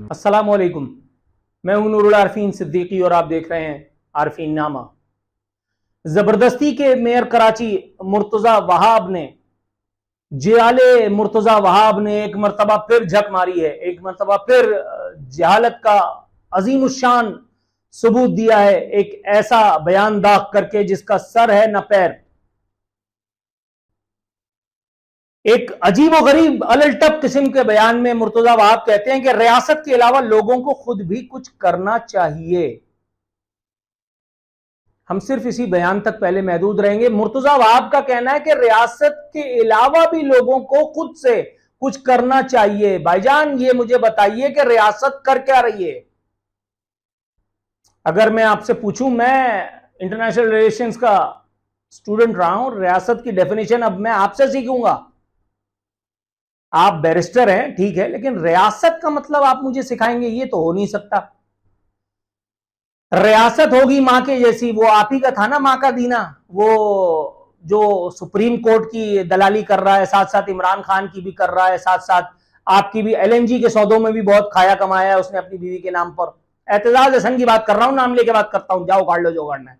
अस्सलाम वालेकुम, मैं हूं नूरुल आरफीन सिद्दीकी और आप देख रहे हैं आरफीन नामा। जबरदस्ती के मेयर कराची मुर्तजा वहाब ने, जियाले मुर्तजा वहाब ने एक मरतबा फिर झक मारी है, एक मरतबा फिर जहालत का अजीमुशान सबूत दिया है, एक ऐसा बयान दाग करके जिसका सर है न पैर। एक अजीबो गरीब अलटप किस्म के बयान में मुर्तजा वहाब कहते हैं कि रियासत के अलावा लोगों को खुद भी कुछ करना चाहिए। हम सिर्फ इसी बयान तक पहले महदूद रहेंगे। मुर्तजा वहाब का कहना है कि रियासत के अलावा भी लोगों को खुद से कुछ करना चाहिए। भाईजान, ये मुझे बताइए कि रियासत कर क्या रही है? अगर मैं आपसे पूछूं, मैं इंटरनेशनल रिलेशंस का स्टूडेंट रहा हूं, रियासत की डेफिनेशन अब मैं आपसे सीखूंगा। आप बैरिस्टर हैं, ठीक है, लेकिन रियासत का मतलब आप मुझे सिखाएंगे, ये तो हो नहीं सकता। रियासत होगी मां के जैसी, वो आप ही का था ना, मां का दीना, वो जो सुप्रीम कोर्ट की दलाली कर रहा है, साथ साथ इमरान खान की भी कर रहा है, साथ साथ आपकी भी, LNG के सौदों में भी बहुत खाया कमाया है उसने अपनी बीवी के नाम पर। एतजाज हसन की बात कर रहा हूं, नाम लेके बात करता हूं, जाओ काट लो जो करना है।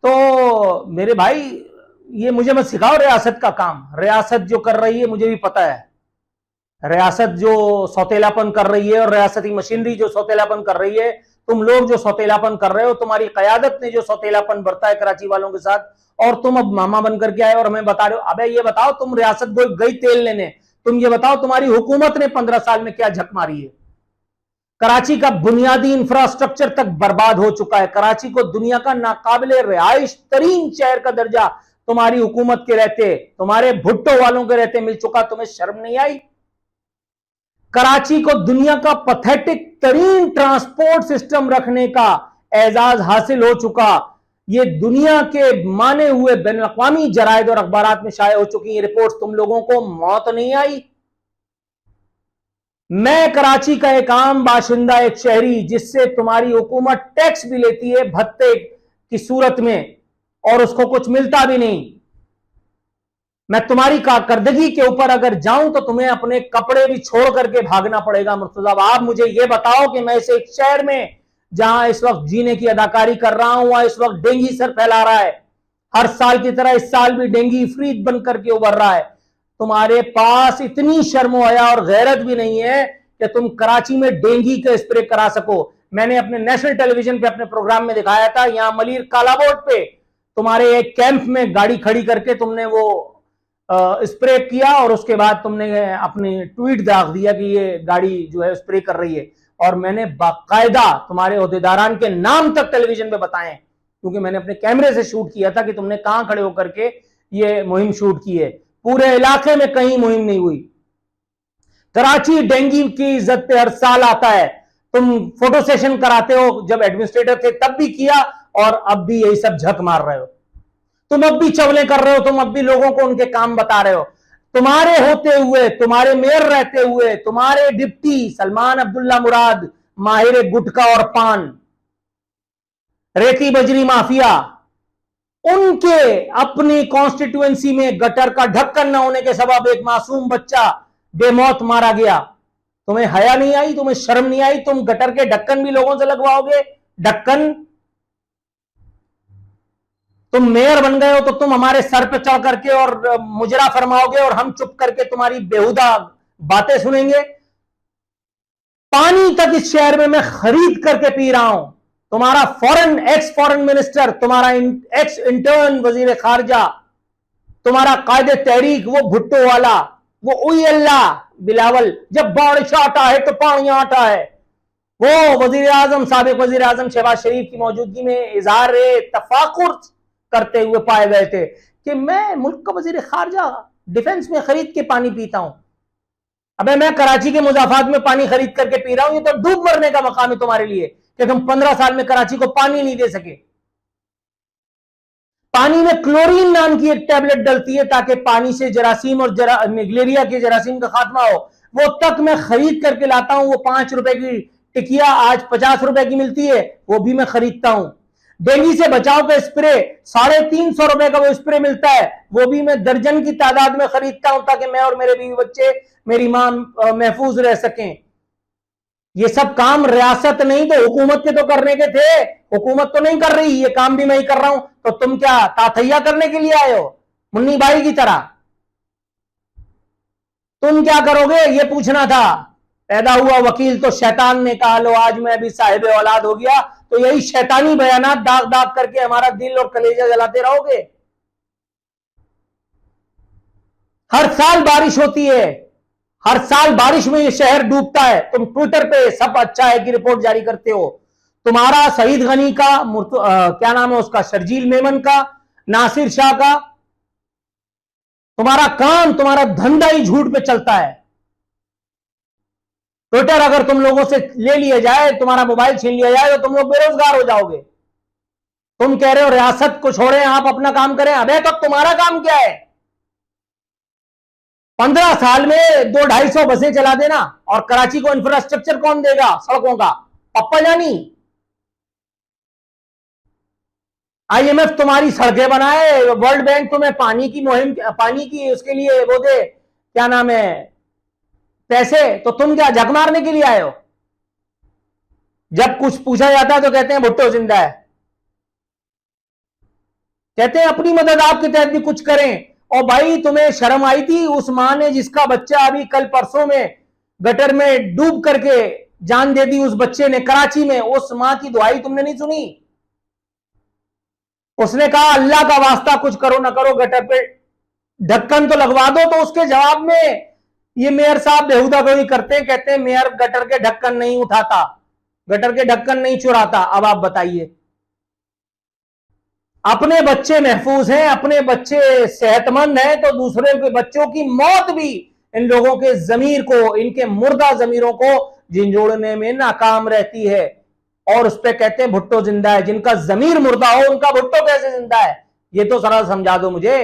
तो मेरे भाई, ये मुझे मत सिखाओ रियासत का काम। रियासत जो कर रही है मुझे भी पता है, रियासत जो सौतेलापन कर रही है और रियासती मशीनरी जो सौतेलापन कर रही है, तुम लोग जो सौतेलापन कर रहे हो, तुम्हारी कयादत ने जो सौतेलापन बरता है कराची वालों के साथ, और तुम अब मामा बन करके आए और हमें बता रहे हो। अबे ये बताओ, तुम रियासत गई तेल लेने, तुम ये बताओ तुम्हारी हुकूमत ने 15 साल में क्या झक मारी है? कराची का बुनियादी इंफ्रास्ट्रक्चर तक बर्बाद हो चुका है। कराची को दुनिया का नाकाबिले रिहाइश तरीन शहर का दर्जा तुम्हारी हुकूमत के रहते, तुम्हारे भुट्टो वालों के रहते मिल चुका। तुम्हें शर्म नहीं आई? कराची को दुनिया का पथेटिक तरीन ट्रांसपोर्ट सिस्टम रखने का एजाज हासिल हो चुका। ये दुनिया के माने हुए बैनुल-अक़वामी जराइद और अखबारात में शाये हो चुकी ये रिपोर्ट्स। तुम लोगों को मौत नहीं आई? मैं कराची का एक आम बाशिंदा, एक शहरी, जिससे तुम्हारी हुकूमत टैक्स भी लेती है भत्ते की सूरत में और उसको कुछ मिलता भी नहीं। मैं तुम्हारी कारकर्दगी के ऊपर अगर जाऊं तो तुम्हें अपने कपड़े भी छोड़ करके भागना पड़ेगा। मुर्तजा, आप मुझे यह बताओ कि मैं इस एक शहर में जहां इस वक्त जीने की अदाकारी कर रहा हूं, वहां इस वक्त डेंगू सर फैला रहा है, हर साल की तरह इस साल भी डेंगू फ्रीज बन करके उभर रहा है। तुम्हारे पास इतनी शर्म हया और गैरत भी नहीं है कि तुम कराची में डेंगू का स्प्रे करा सको। मैंने अपने नेशनल टेलीविजन पे अपने प्रोग्राम में दिखाया था, यहां मलिर कालाबोर्ड पे तुम्हारे एक कैंप में गाड़ी खड़ी करके तुमने वो स्प्रे किया और उसके बाद तुमने अपनी ट्वीट दाग दिया कि ये गाड़ी जो है स्प्रे कर रही है। और मैंने बाकायदा तुम्हारे ओहदेदारान के नाम तक टेलीविजन पे बताए, क्योंकि मैंने अपने कैमरे से शूट किया था कि तुमने कहां खड़े होकर के ये मुहिम शूट की है। पूरे इलाके में कहीं मुहिम नहीं हुई। कराची डेंगू की इज्जत पे हर साल आता है। तुम फोटो सेशन कराते हो, जब एडमिनिस्ट्रेटर थे तब भी किया और अब भी यही सब झक मार रहे हो। तुम अब भी चवले कर रहे हो, तुम अब भी लोगों को उनके काम बता रहे हो। तुम्हारे होते हुए, तुम्हारे मेयर रहते हुए, तुम्हारे डिप्टी सलमान अब्दुल्ला मुराद, माहिर गुटखा और पान, रेती बजरी माफिया, उनके अपनी कॉन्स्टिट्यूएंसी में गटर का ढक्कन न होने के सबब एक मासूम बच्चा बेमौत मारा गया। तुम्हें हया नहीं आई? तुम्हें शर्म नहीं आई? तुम गटर के ढक्कन भी लोगों से लगवाओगे? ढक्कन तुम मेयर बन गए हो तो तुम हमारे सर पे चढ़ करके और मुजरा फरमाओगे और हम चुप करके तुम्हारी बेहुदा बातें सुनेंगे? पानी तक इस शहर में मैं खरीद करके पी रहा हूं। तुम्हारा एक्स फॉरेन मिनिस्टर, तुम्हारा एक्स इंटर्न वजीर खारजा, तुम्हारा कायदे तहरीक, वो भुट्टो वाला, वो उई अल्लाह बिलावल, जब बारिश आता है तो पानी आता है, वो वजीर आजम, साबिक वजीर आजम शहबाज शरीफ की मौजूदगी में इजहार तफाकुर करते हुए पाए गए थे कि मैं मुल्क का वजीर खारजा डिफेंस में खरीद के पानी पीता हूं। अबे मैं कराची के मुजाफात में पानी खरीद करके पी रहा हूं। ये तो डूब मरने का मकाम है तुम्हारे लिए कि तुम 15 साल में कराची को पानी नहीं दे सके। पानी में क्लोरीन नाम की एक टैबलेट डलती है ताकि पानी से जरासीम और मलेरिया के जरासीम का खात्मा हो, वो तक मैं खरीद करके लाता हूं। वो 5 रुपए की टिकिया आज 50 रुपए की मिलती है, वो भी मैं खरीदता हूं। डेंगू से बचाव का स्प्रे 350 रुपए का वो स्प्रे मिलता है, वो भी मैं दर्जन की तादाद में खरीदता हूं ताकि मैं और मेरे बीवी बच्चे, मेरी मां महफूज रह सकें। ये सब काम रियासत नहीं तो हुकूमत के तो करने के थे, हुकूमत तो नहीं कर रही, ये काम भी मैं ही कर रहा हूं। तो तुम क्या ताथैया करने के लिए आए हो मुन्नी भाई की तरह? तुम क्या करोगे ये पूछना था। पैदा हुआ वकील तो शैतान ने कहा लो आज मैं भी साहिब औलाद हो गया, तो यही शैतानी बयानात दाग दाग करके हमारा दिल और कलेजा जलाते रहोगे। हर साल बारिश होती है, हर साल बारिश में ये शहर डूबता है, तुम ट्विटर पे सब अच्छा है की रिपोर्ट जारी करते हो। तुम्हारा शहीद गनी का क्या नाम है उसका, शर्जील मेमन का, नासिर शाह का, तुम्हारा काम, तुम्हारा धंधा ही झूठ पे चलता है। ट्विटर अगर तुम लोगों से ले लिया जाए, तुम्हारा मोबाइल छीन लिया जाए, तो तुम लोग बेरोजगार हो जाओगे। तुम कह रहे हो रियासत को छोड़ें, आप अपना काम करें। अबे तो तुम्हारा काम क्या है? 15 साल में 200-250 बसें चला देना, और कराची को इंफ्रास्ट्रक्चर कौन देगा सड़कों का? पप्पा जानी। आईएमएफ तुम्हारी सड़कें बनाए, वर्ल्ड बैंक तुम्हें पानी की मुहिम, पानी की उसके लिए वो दे, क्या नाम है, पैसे, तो तुम क्या झक मारने के लिए आए हो? जब कुछ पूछा जाता है तो कहते हैं भुट्टो जिंदा है, कहते हैं अपनी मदद आपके तहत भी कुछ करें। और भाई तुम्हें शर्म आई थी? उस मां ने जिसका बच्चा अभी कल परसों में गटर में डूब करके जान दे दी, उस बच्चे ने कराची में, उस मां की दुआई तुमने नहीं सुनी? उसने कहा अल्लाह का वास्ता कुछ करो ना करो, गटर पे ढक्कन तो लगवा दो। तो उसके जवाब में ये मेयर साहब बेहुदा गोई करते हैं, कहते हैं मेयर गटर के ढक्कन नहीं उठाता, गटर के ढक्कन नहीं चुराता। अब आप बताइए, अपने बच्चे महफूज हैं, अपने बच्चे सेहतमंद हैं, तो दूसरे के बच्चों की मौत भी इन लोगों के जमीर को, इनके मुर्दा जमीरों को झिंझोड़ने में नाकाम रहती है। और उस पर कहते हैं भुट्टो जिंदा है। जिनका जमीर मुर्दा हो उनका भुट्टो कैसे जिंदा है? ये तो जरा समझा दो मुझे।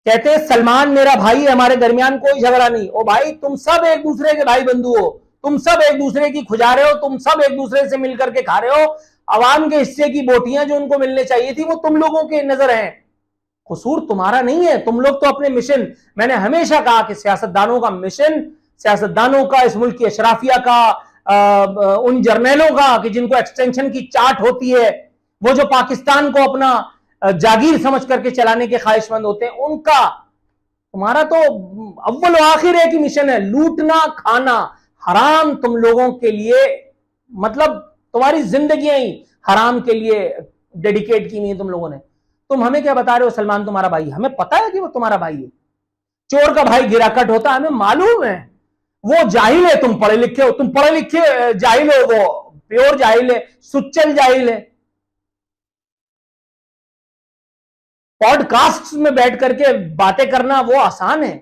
कहते हैं सलमान मेरा भाई है, हमारे दरमियान कोई झगड़ा नहीं। ओ भाई तुम सब एक दूसरे के भाई बंधु हो, तुम सब एक दूसरे की खुजा रहे हो, तुम सब एक दूसरे से मिलकर के खा रहे हो। अवाम के हिस्से की बोटियां जो उनको मिलने चाहिए थी वो तुम लोगों के नजर हैं। कसूर तुम्हारा नहीं है, तुम लोग तो अपने मिशन, मैंने हमेशा कहा कि सियासतदानों का मिशन, सियासतदानों का, इस मुल्क की अशराफिया का, उन जर्नैलों का कि जिनको एक्सटेंशन की चाट होती है, वो जो पाकिस्तान को अपना जागीर समझ करके चलाने के ख्वाहिशमंद होते हैं, उनका, तुम्हारा तो अव्वल आखिर एक ही मिशन है, लूटना खाना। हराम तुम लोगों के लिए, मतलब तुम्हारी जिंदगियां ही हराम के लिए डेडिकेट की नहीं है तुम लोगों ने। तुम हमें क्या बता रहे हो सलमान तुम्हारा भाई? हमें पता है कि वो तुम्हारा भाई है। चोर का भाई गिराकट होता है, हमें मालूम है। वो जाहिल है, तुम पढ़े लिखे हो, तुम पढ़े लिखे जाहिल हो, वो प्योर जाहिल है, सुच्चल जाहिल है। पॉडकास्ट में बैठ करके बातें करना वो आसान है,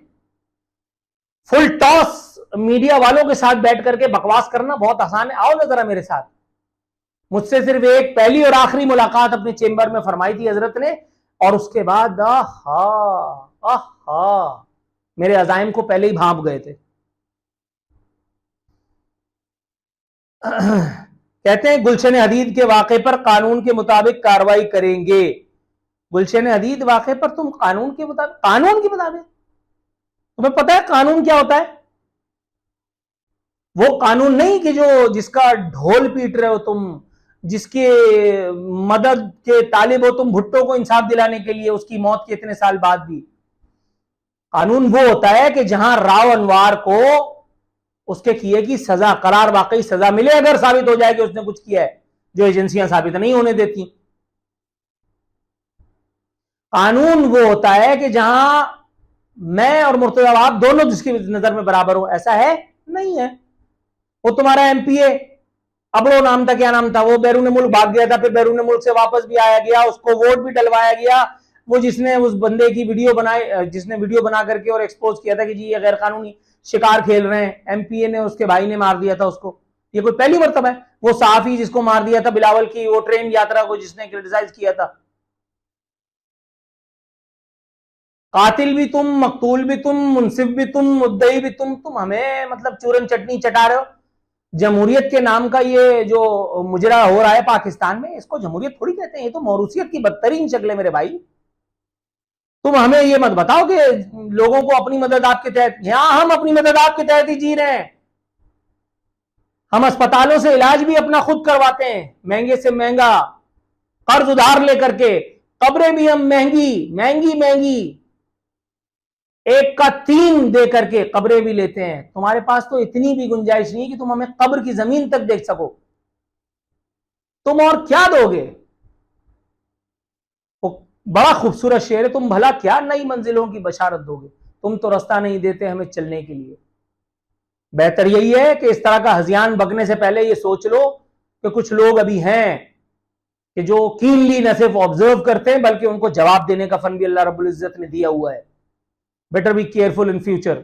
फुल टॉस मीडिया वालों के साथ बैठ करके बकवास करना बहुत आसान है। आओ ना जरा मेरे साथ। मुझसे सिर्फ एक पहली और आखिरी मुलाकात अपने चेंबर में फरमाई थी हजरत ने, और उसके बाद आहा आहा मेरे अजाइम को पहले ही भांप गए थे। कहते हैं गुलशन हदीद के वाक़े पर कानून के मुताबिक कार्रवाई करेंगे। गुलशन हदीद वाक़े पर तुम कानून के मुताबिक, कानून के मुताबिक? तुम्हें पता है कानून क्या होता है? वो कानून नहीं कि जो जिसका ढोल पीट रहे हो तुम, जिसके मदद के तालिब हो तुम भुट्टो को इंसाफ दिलाने के लिए उसकी मौत के इतने साल बाद भी। कानून वो होता है कि जहां राव अनवार को उसके किए की सजा, करार वाकई सजा मिले, अगर साबित हो जाए कि उसने कुछ किया है, जो एजेंसियां साबित नहीं होने देती। कानून वो होता है कि जहां मैं और मुर्तजा आप दोनों जिसकी नजर में बराबर हो, ऐसा है नहीं है। वो तुम्हारा एमपीए अबड़ो नाम था, क्या नाम था, वो बैरून मुल्क भाग गया था, फिर बैरून मुल्क से वापस भी आया गया, उसको वोट भी डलवाया गया। वो जिसने उस बंदे की वीडियो बनाई, जिसने वीडियो बना करके और एक्सपोज किया था कि जी ये गैर कानूनी शिकार खेल रहे हैं, एमपीए ने, उसके भाई ने मार दिया था उसको। ये कोई पहली मर्तबा है? वो साफी जिसको मार दिया था बिलावल की वो ट्रेन यात्रा को जिसने क्रिटिसाइज किया था, कातिल भी तुम, मकतूल भी तुम, मुनसिफ भी तुम, मुद्दई भी तुम हमें मतलब चूरन चटनी चटा रहे हो। जमहूरियत के नाम का ये जो मुजरा हो रहा है पाकिस्तान में, इसको जमहूरियत थोड़ी कहते हैं, ये तो मौरूसियत की बदतरीन शक्ल है मेरे भाई। तुम हमें ये मत बताओ कि लोगों को अपनी मदद आपके तहत, यहां हम अपनी मदद आपके तहत ही जी रहे हैं। हम अस्पतालों से इलाज भी अपना खुद करवाते हैं, महंगे से महंगा, कर्ज उधार लेकर के। कब्रें भी हम महंगी महंगी महंगी, 1 का 3 दे करके कब्रें भी लेते हैं। तुम्हारे पास तो इतनी भी गुंजाइश नहीं कि तुम हमें कब्र की जमीन तक देख सको। तुम और क्या दोगे? वो बड़ा खूबसूरत शेर है, तुम भला क्या नई मंजिलों की बशारत दोगे? तुम तो रास्ता नहीं देते हमें चलने के लिए। बेहतर यही है कि इस तरह का हजियान बगने से पहले ये सोच लो कि कुछ लोग अभी हैं कि जो कीनली न सिर्फ ऑब्जर्व करते हैं बल्कि उनको जवाब देने का फन भी अल्लाह रब्बुल इज्जत ने दिया हुआ है। Better be careful in future.